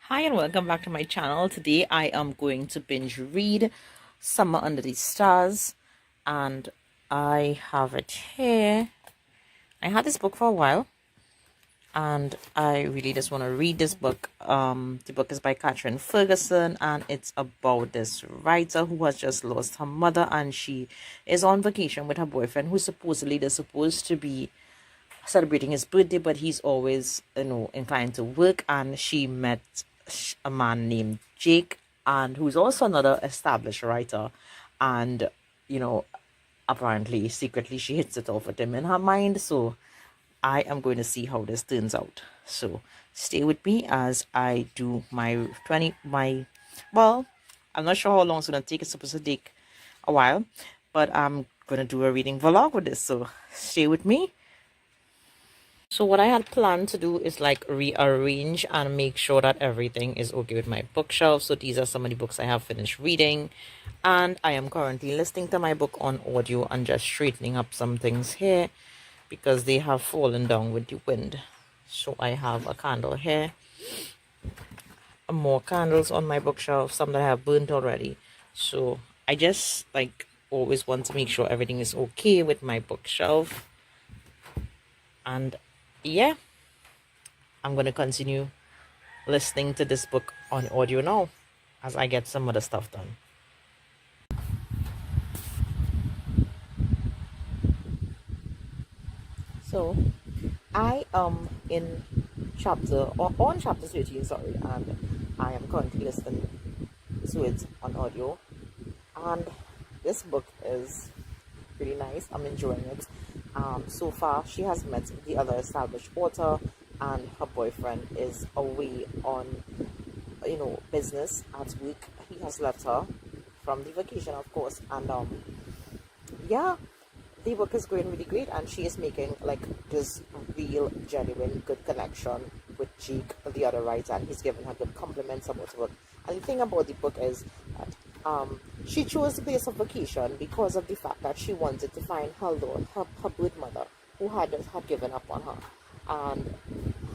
Hi and welcome back to my channel. Today I am going to binge read Summer Under the Stars, and I have it here. I had this book for a while and I really just want to read this book. The book is by Catherine Ferguson and it's about this writer who has just lost her mother, and she is on vacation with her boyfriend, who supposedly they're supposed to be celebrating his birthday, but he's always inclined to work. And she met a man named Jake, and who's also another established writer, and apparently secretly she hits it off with him in her mind. So I am going to see how this turns out, so stay with me as I do well, I'm not sure how long it's going to take. It's supposed to take a while, but I'm going to do a reading vlog with this, so stay with me. So what I had planned to do is like rearrange and make sure that everything is okay with my bookshelf. So these are some of the books I have finished reading, and I am currently listening to my book on audio and just straightening up some things here because they have fallen down with the wind. So I have a candle here, more candles on my bookshelf, some that I have burnt already. So I just like always want to make sure everything is okay with my bookshelf. And yeah, I'm going to continue listening to this book on audio now as I get some other stuff done. So I am in on chapter 13, sorry, and I am currently listening to it on audio, and this book is really nice. I'm enjoying it. So far she has met the other established author, and her boyfriend is away on business at work. He has left her from the vacation, of course, and yeah, the book is going really great, and she is making like this real genuine good connection with Jake, the other writer, and he's giving her good compliments about her work. And the thing about the book is that she chose the place of vacation because of the fact that she wanted to find her birth mother, who had given up on her. And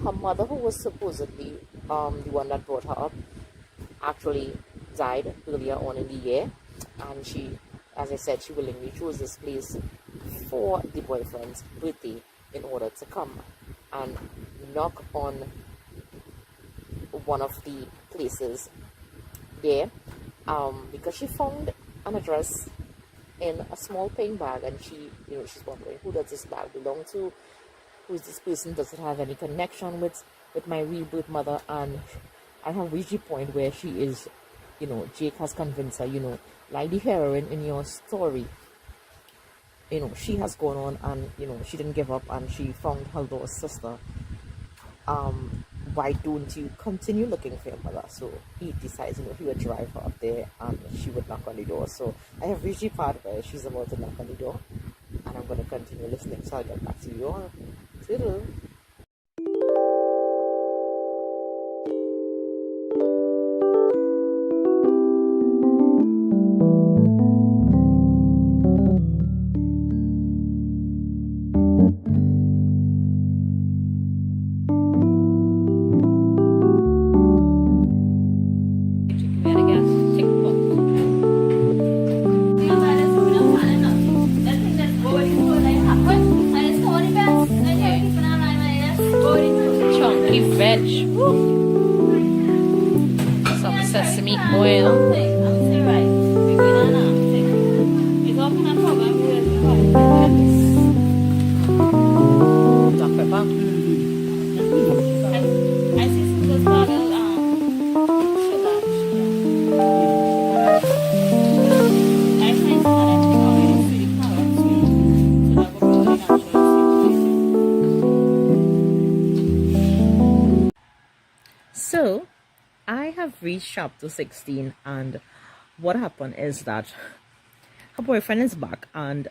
her mother, who was supposedly the one that brought her up, actually died earlier on in the year. And she, as I said, she willingly chose this place for the boyfriend's birthday in order to come and knock on one of the places there, because she found an address in a small pink bag, and she's wondering, who does this bag belong to? Who is this person? Does it have any connection with my rebirth mother? And I have reached the point where she is, Jake has convinced her, like the heroine in your story, she has gone on and she didn't give up, and she found her lost sister. Why don't you continue looking for your mother? So he decides, he would drive her up there and she would knock on the door. So I have reached the part where she's about to knock on the door, and I'm going to continue listening. So I'll get back to you all. Toodle. Veg, some sesame oil, black pepper. So I have reached chapter 16, and what happened is that her boyfriend is back, and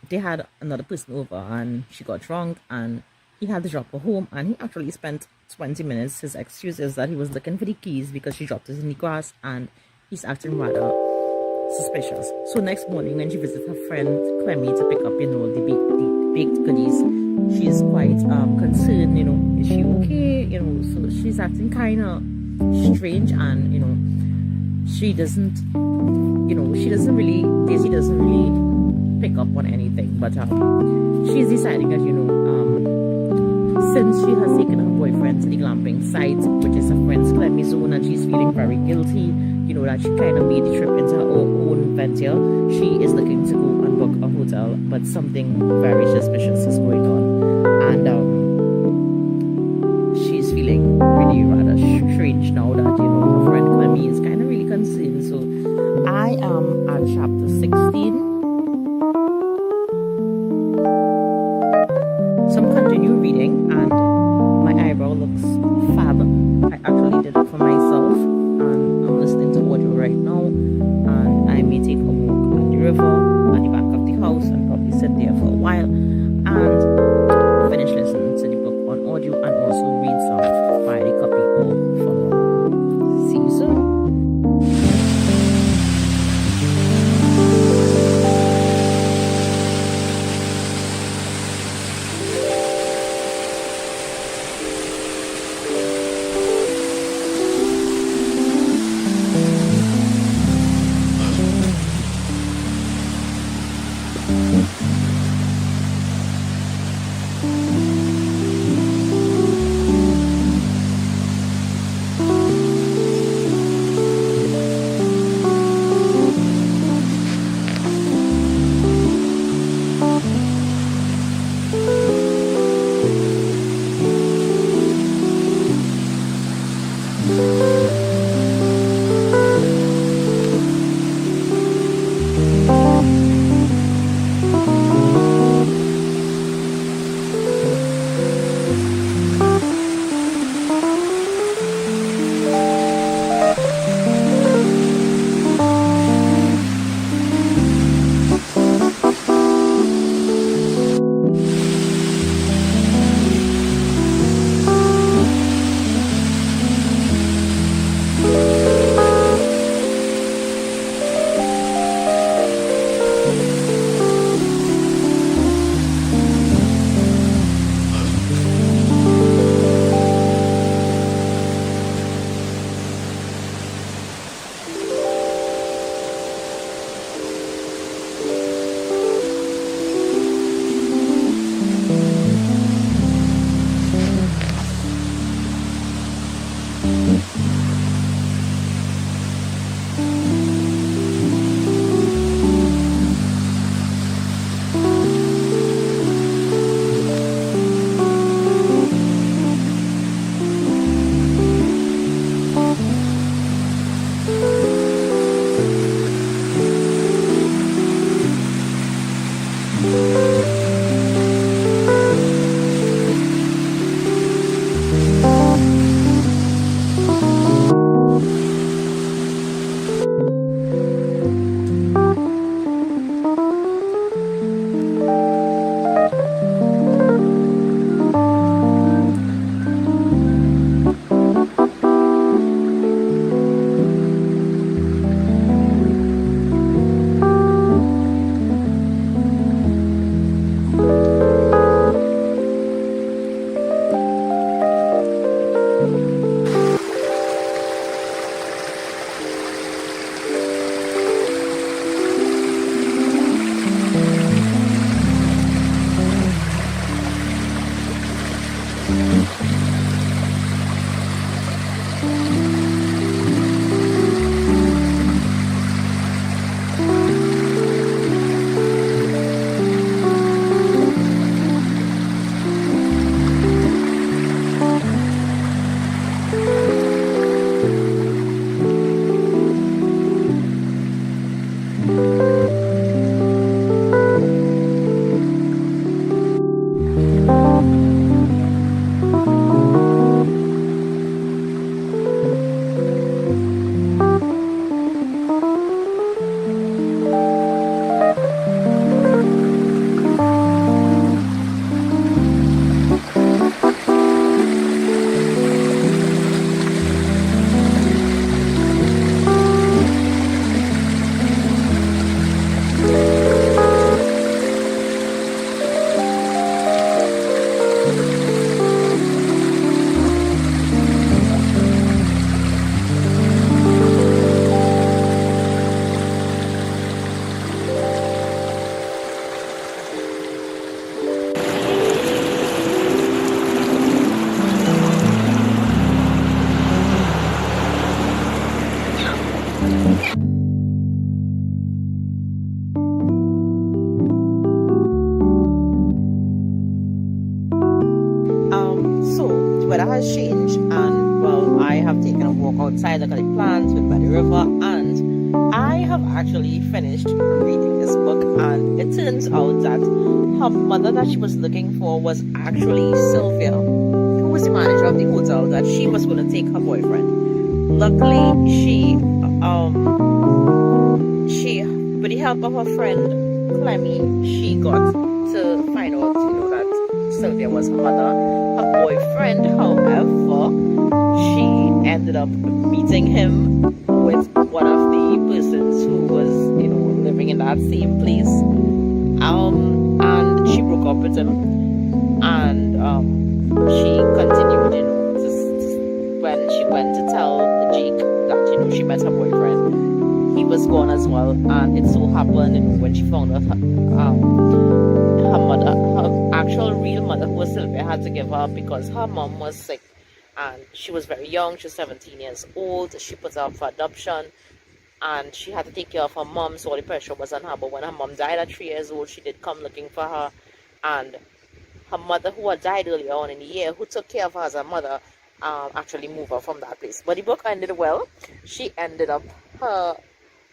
they had another person over, and she got drunk and he had to drop her home, and he actually spent 20 minutes. His excuse is that he was looking for the keys because she dropped it in the grass, and he's acting rather suspicious. So next morning when she visits her friend Clemmy to pick up the baked goodies, she's quite concerned, is she okay? So she's acting kind of strange, and she doesn't, Daisy doesn't really pick up on anything, but she's deciding that since she has taken her boyfriend to the glamping site, which is a friend's climbing zone, and she's feeling very guilty, that she kind of made the trip into her own venture. She is looking to go and book a hotel, but something very suspicious is going on, and she's feeling really rather strange now that her friend Clemmy is kind of really concerned. So I am at chapter 16. Some continue reading, and my eyebrow looks fab. I actually did it for myself, and I'm listening to audio right now, and I may take a walk at the river at the back of the house and probably sit there for a while and finish listening to the book on audio, and also read some by the copy or follow. See you soon. have taken a walk outside, look at the plants with by the river, and I have actually finished reading this book. And it turns out that her mother that she was looking for was actually Sylvia, who was the manager of the hotel that she was going to take her boyfriend. Luckily, with the help of her friend Clemmy, she got to find out, that Sylvia was her mother. Her boyfriend, however, she ended up meeting him with one of the persons who was, living in that same place. And she broke up with him, and she continued, when she went to tell Jake that, she met her boyfriend, he was gone as well. And it so happened, when she found out her mother, her actual real mother, who was Sylvia, had to give her up because her mom was sick, and she was very young. She was 17 years old. She put her up for adoption, and she had to take care of her mom, so all the pressure was on her. But when her mom died at 3 years old, she did come looking for her, and her mother, who had died earlier on in the year, who took care of her as a mother, actually moved her from that place. But the book ended well. She ended up, her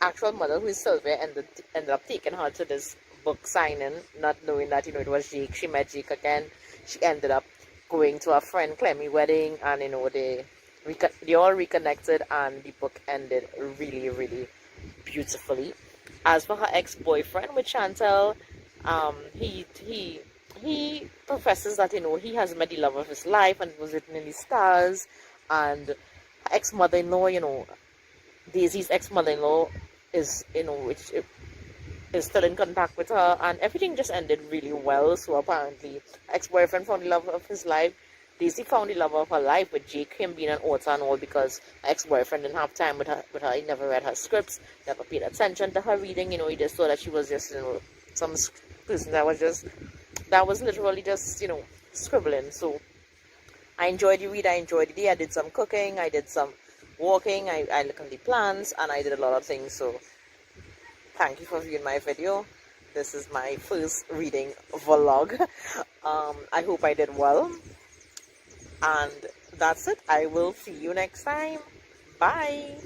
actual mother, who is Sylvia, ended up taking her to this book signing, not knowing that, it was Jake. She met Jake again. She ended up going to her friend Clemmy wedding, and they all reconnected, and the book ended really, really beautifully. As for her ex-boyfriend with Chantel, he professes that, he has met the love of his life, and it was written in the stars. And her ex-mother-in-law, Daisy's ex-mother-in-law is, is still in contact with her, and everything just ended really well. So apparently, ex-boyfriend found the love of his life. Daisy found the love of her life with Jake, him being an author and all, because her ex-boyfriend didn't have time with her. He never read her scripts, never paid attention to her reading. He just thought that she was just, some person that was literally just, scribbling. So I enjoyed the read. I enjoyed the day. I did some cooking. I did some walking. I looked at the plants, and I did a lot of things. So thank you for viewing my video. This is my first reading vlog. I hope I did well. And that's it. I will see you next time. Bye.